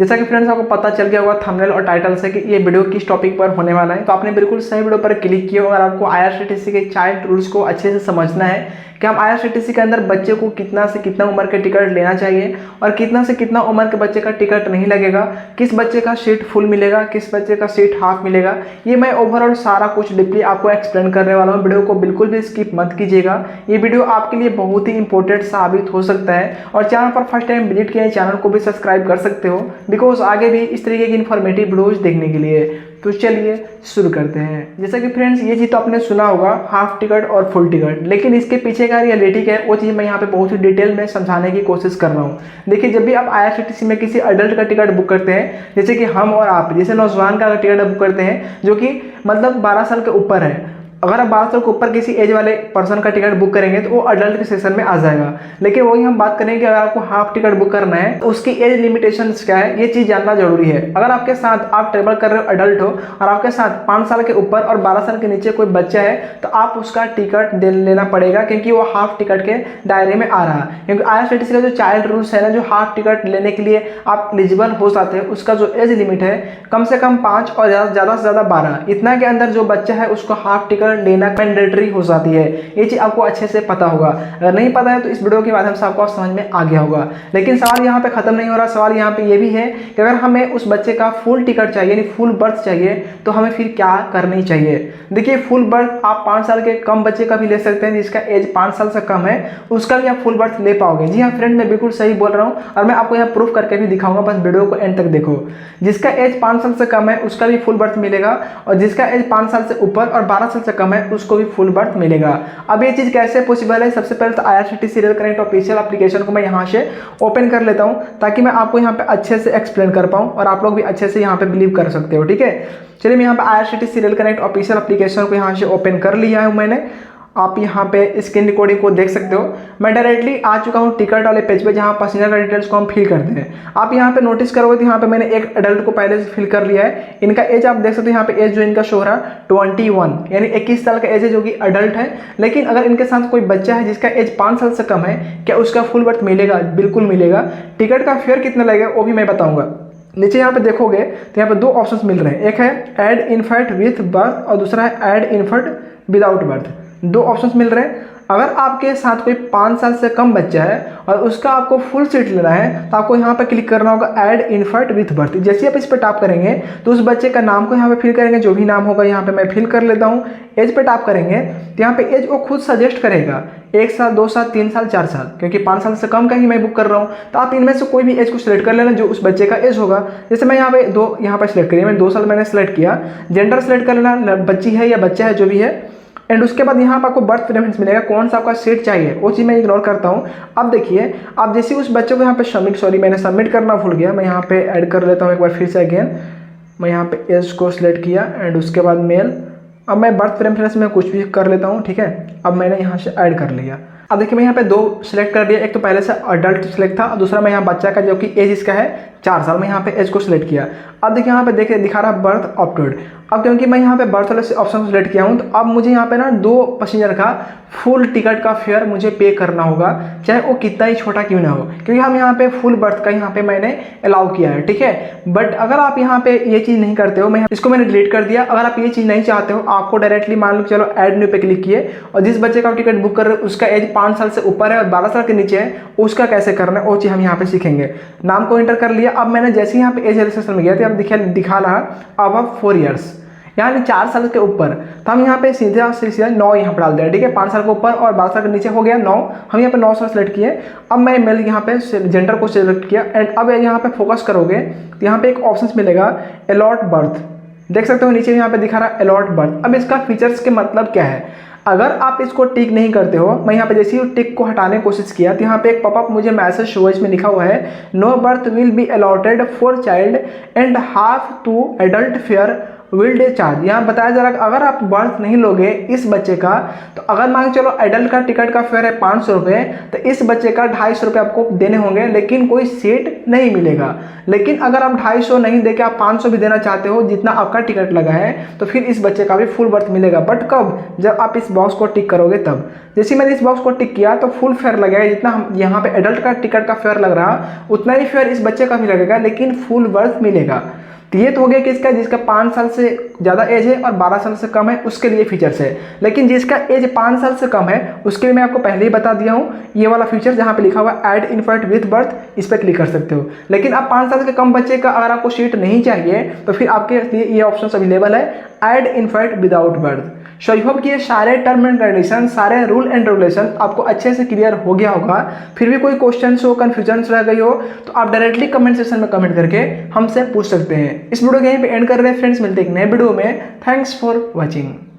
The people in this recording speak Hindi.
जैसा कि फ्रेंड्स आपको पता चल गया होगा थंबनेल और टाइटल से कि ये वीडियो किस टॉपिक पर होने वाला है, तो आपने बिल्कुल सही वीडियो पर क्लिक किया। अगर आपको आईआरसीटीसी के चाइल्ड रूल्स को अच्छे से समझना है कि हम आईआरसीटीसी के अंदर बच्चे को कितना से कितना उम्र के टिकट लेना चाहिए और कितना से कितना उम्र के बच्चे का टिकट नहीं लगेगा, किस बच्चे का सीट फुल मिलेगा, किस बच्चे का सीट हाफ मिलेगा, ये मैं ओवरऑल सारा कुछ डीपली आपको एक्सप्लेन करने वाला हूँ। वीडियो को बिल्कुल भी स्किप मत कीजिएगा, ये वीडियो आपके लिए बहुत ही इंपॉर्टेंट साबित हो सकता है। और चैनल पर फर्स्ट टाइम विजिट किया है, चैनल को भी सब्सक्राइब कर सकते हो बिकॉज आगे भी इस तरीके की इन्फॉर्मेटिव वीडियोज देखने के लिए। तो चलिए शुरू करते हैं। जैसा कि फ्रेंड्स ये चीज़ तो आपने सुना होगा हाफ टिकट और फुल टिकट, लेकिन इसके पीछे का रियलिटी क्या है वो चीज़ मैं यहाँ पे बहुत ही डिटेल में समझाने की कोशिश कर रहा हूँ। देखिए, जब भी आप आईआरसीटीसी में किसी अडल्ट का टिकट बुक करते हैं, जैसे कि हम और आप जैसे नौजवान का टिकट बुक करते हैं जो कि मतलब 12 साल के ऊपर है, अगर आप 12 साल के ऊपर किसी एज वाले पर्सन का टिकट बुक करेंगे तो वो अडल्ट के सेक्शन में आ जाएगा। लेकिन वही हम बात करेंगे कि अगर आपको हाफ टिकट बुक करना है तो उसकी एज लिमिटेशंस क्या है, ये चीज़ जानना जरूरी है। अगर आपके साथ आप ट्रेवल कर रहे हो अडल्ट हो और आपके साथ 5 साल के ऊपर और 12 साल के नीचे कोई बच्चा है तो आप उसका टिकट लेना पड़ेगा, क्योंकि वो हाफ टिकट के दायरे में आ रहा है। क्योंकि आईआरसीटीसी का जो चाइल्ड रूल्स है ना, जो हाफ टिकट लेने के लिए आप एलिजिबल हो जाते हैं, उसका जो एज लिमिट है कम से कम 5 और ज़्यादा से ज़्यादा 12, इतना के अंदर जो बच्चा है उसको हाफ टिकट लेना मैंडेटरी हो जाती है। ये चीज़ आपको अच्छे से पता होगा, अगर नहीं पता है तो इस वीडियो के माध्यम से आपको समझ में आ गया होगा। लेकिन सवाल यहाँ पे खत्म नहीं हो रहा, सवाल यहाँ पे ये भी है कि अगर हमें उस बच्चे का फुल टिकट चाहिए यानी फुल बर्थ चाहिए तो हमें फिर क्या करनी चाहिए। देखिए, फुल बर्थ आप 5 साल के कम बच्चे का भी ले सकते हैं, जिसका एज 5 साल से कम है उसका भी आप फुल बर्थ ले पाओगे। जी हाँ फ्रेंड, मैं बिल्कुल सही बोल रहा हूँ और मैं आपको यहाँ प्रूफ करके भी दिखाऊंगा, बस वीडियो को एंड तक देखो। जिसका एज 5 साल से कम है उसका भी फुल बर्थ मिलेगा और जिसका एज 5 साल से ऊपर और 12 साल से कम है उसको भी फुल बर्थ मिलेगा। अब ये चीज़ कैसे पॉसिबल है, सबसे पहले तो IRCTC rail connect official application को मैं यहाँ से ओपन कर लेता हूँ ताकि मैं आपको यहाँ पे अच्छे से एक्सप्लेन कर पाऊँ और आप लोग भी अच्छे से यहाँ पे बिलीव कर सकते हो। ठीक है, चलिए मैं यहाँ पे IRCTC rail connect official application को यहाँ से ओपन कर लिया है मैंने। आप यहाँ पे स्क्रीन रिकॉर्डिंग को देख सकते हो। मैं डायरेक्टली आ चुका हूँ टिकट वाले पेज पे जहाँ पैसेंजर का डिटेल्स को हम फिल करते हैं। आप यहाँ पे नोटिस करोगे तो यहाँ पे मैंने एक एडल्ट को पहले से फिल कर लिया है। इनका एज आप देख सकते हो, यहाँ पे एज जो इनका शो रहा 21 यानी 21 साल का एज है जो कि अडल्ट है। लेकिन अगर इनके साथ कोई बच्चा है जिसका एज 5 साल से कम है, क्या उसका फुल बर्थ मिलेगा? बिल्कुल मिलेगा। टिकट का फेयर कितना लगेगा वो भी मैं बताऊँगा। नीचे यहाँ पे देखोगे तो यहाँ पे 2 ऑप्शंस मिल रहे हैं, एक है ऐड इन्फेंट विथ बर्थ और दूसरा है add infant without berth. 2 options मिल रहे हैं। अगर आपके साथ कोई 5 साल से कम बच्चा है और उसका आपको फुल सीट लेना है तो आपको यहाँ पे क्लिक करना होगा ऐड इन्फेंट विथ बर्थ। जैसे आप इस पर टैप करेंगे तो उस बच्चे का नाम को यहाँ पे फिल करेंगे, जो भी नाम होगा यहाँ पे मैं फिल कर लेता हूँ। एज पे टैप करेंगे तो यहाँ पे एज वो खुद सजेस्ट करेगा 1 साल 2 साल 3 साल 4 साल, क्योंकि 5 साल से कम का ही मैं बुक कर रहा हूँ। तो आप इनमें से कोई भी एज को सिलेक्ट कर लेना जो उस बच्चे का एज होगा। जैसे मैं यहाँ पे यहाँ पे सिलेक्ट करिए, मैंने 2 साल मैंने सेलेक्ट किया। जेंडर सेलेक्ट कर लेना, बच्ची है या बच्चा है जो भी है। एंड उसके बाद यहाँ पर आपको बर्थ प्रेफरेंस मिलेगा, कौन सा आपका सीट चाहिए वो चीज़ मैं इग्नोर करता हूँ। अब देखिए, आप जैसे उस बच्चे को यहाँ पे मैंने सबमिट करना भूल गया, मैं यहाँ पे ऐड कर लेता हूँ एक बार फिर से अगेन। मैं यहाँ पे एज को सिलेक्ट किया एंड उसके बाद मेल। अब मैं बर्थ प्रेफरेंस में कुछ भी कर लेता हूँ। ठीक है, अब मैंने यहाँ से ऐड कर लिया। अब देखिए, मैं यहाँ पे 2 सिलेक्ट कर दिया, एक तो पहले से अडल्ट सिलेक्ट था और दूसरा मैं यहाँ बच्चा का जो कि एज इसका है 4 साल, मैं यहाँ पे एज को सिलेक्ट किया। अब देखिए यहाँ पे देखिए दिखा रहा बर्थ ऑप्टेड। अब क्योंकि मैं यहाँ पे बर्थ वाले ऑप्शन को सिलेक्ट किया हूँ तो अब मुझे यहाँ पे ना 2 पैसेंजर का फुल टिकट का फेयर मुझे पे करना होगा, चाहे वो कितना ही छोटा क्यों ना हो, क्योंकि हम यहाँ पे फुल बर्थ का यहाँ पे मैंने अलाउ किया है। ठीक है, बट अगर आप यहाँ पे ये चीज़ नहीं करते हो, इसको मैंने डिलीट कर दिया। अगर आप ये चीज़ नहीं चाहते हो, आपको डायरेक्टली मान लो चलो ऐड न्यू पे क्लिक किए और जिस बच्चे का टिकट बुक कर रहे हो उसका एज 5 साल से ऊपर है और 12 साल के नीचे है, उसका कैसे करना है वो चीज़ हम यहाँ पे सीखेंगे। नाम को एंटर कर लिया। अब मैंने जैसे यहाँ पे एज रजिस्ट्रेशन में गया तो अब दिखा रहा अब 4 ईयर्स यानी 4 साल के ऊपर, तो हम यहाँ पे सीधा 9 यहाँ पर डाल दिया। ठीक है, 5 साल के ऊपर और 12 साल के नीचे हो गया 9, हम यहाँ पे 9 साल सेलेक्ट किए। अब मैं मेल यहाँ पे जेंडर को सिलेक्ट किया एंड अब यहाँ पे फोकस करोगे तो यहाँ पे एक ऑप्शन मिलेगा अलॉट बर्थ, देख सकते हो नीचे यहाँ पे दिखा रहा है अलॉट बर्थ। अब इसका फीचर्स के मतलब क्या है, अगर आप इसको टिक नहीं करते हो, मैं यहाँ पे जैसे ही टिक को हटाने की कोशिश किया तो यहाँ पे एक पॉपअप मुझे मैसेज शो इसमें लिखा हुआ है no berth will be allotted for child and half to adult fare will they charge. यहाँ बताया जा रहा है अगर आप बर्थ नहीं लोगे इस बच्चे का, तो अगर मान के चलो एडल्ट का टिकट का फेयर है 500 रुपये, तो इस बच्चे का 250 रुपये आपको देने होंगे, लेकिन कोई सीट नहीं मिलेगा। लेकिन अगर आप 250 नहीं देके आप 500 भी देना चाहते हो जितना आपका टिकट लगा है, तो फिर इस बच्चे का भी फुल बर्थ मिलेगा। बट कब? जब आप इस बॉक्स को टिक करोगे तब। जैसे मैंने इस बॉक्स को टिक किया तो फुल फेयर लगेगा, जितना हम यहाँ पे एडल्ट का टिकट का फेयर लग रहा उतना ही फेयर इस बच्चे का भी लगेगा, लेकिन फुल बर्थ मिलेगा। तो ये तो हो गया किसका? जिसका 5 साल से ज़्यादा एज है और 12 साल से कम है, उसके लिए फीचर्स है। लेकिन जिसका एज 5 साल से कम है उसके लिए मैं आपको पहले ही बता दिया हूँ, ये वाला फीचर जहाँ पे लिखा हुआ ऐड इन्फेंट विथ बर्थ, इस पर क्लिक कर सकते हो। लेकिन अब 5 साल के कम बच्चे का अगर आपको सीट नहीं चाहिए तो फिर आपके लिए ये ऑप्शन अवेलेबल है, add infant without birth. So I hope कि ये सारे टर्म एंड कंडीशन, सारे रूल एंड रेगुलेशन आपको अच्छे से क्लियर हो गया होगा। फिर भी कोई क्वेश्चन हो, कन्फ्यूजन रह गई हो, तो आप डायरेक्टली कमेंट सेक्शन में कमेंट करके हमसे पूछ सकते हैं। इस वीडियो को यहीं पे एंड कर रहे हैं फ्रेंड्स, मिलते हैं एक नए वीडियो में। Thanks for watching.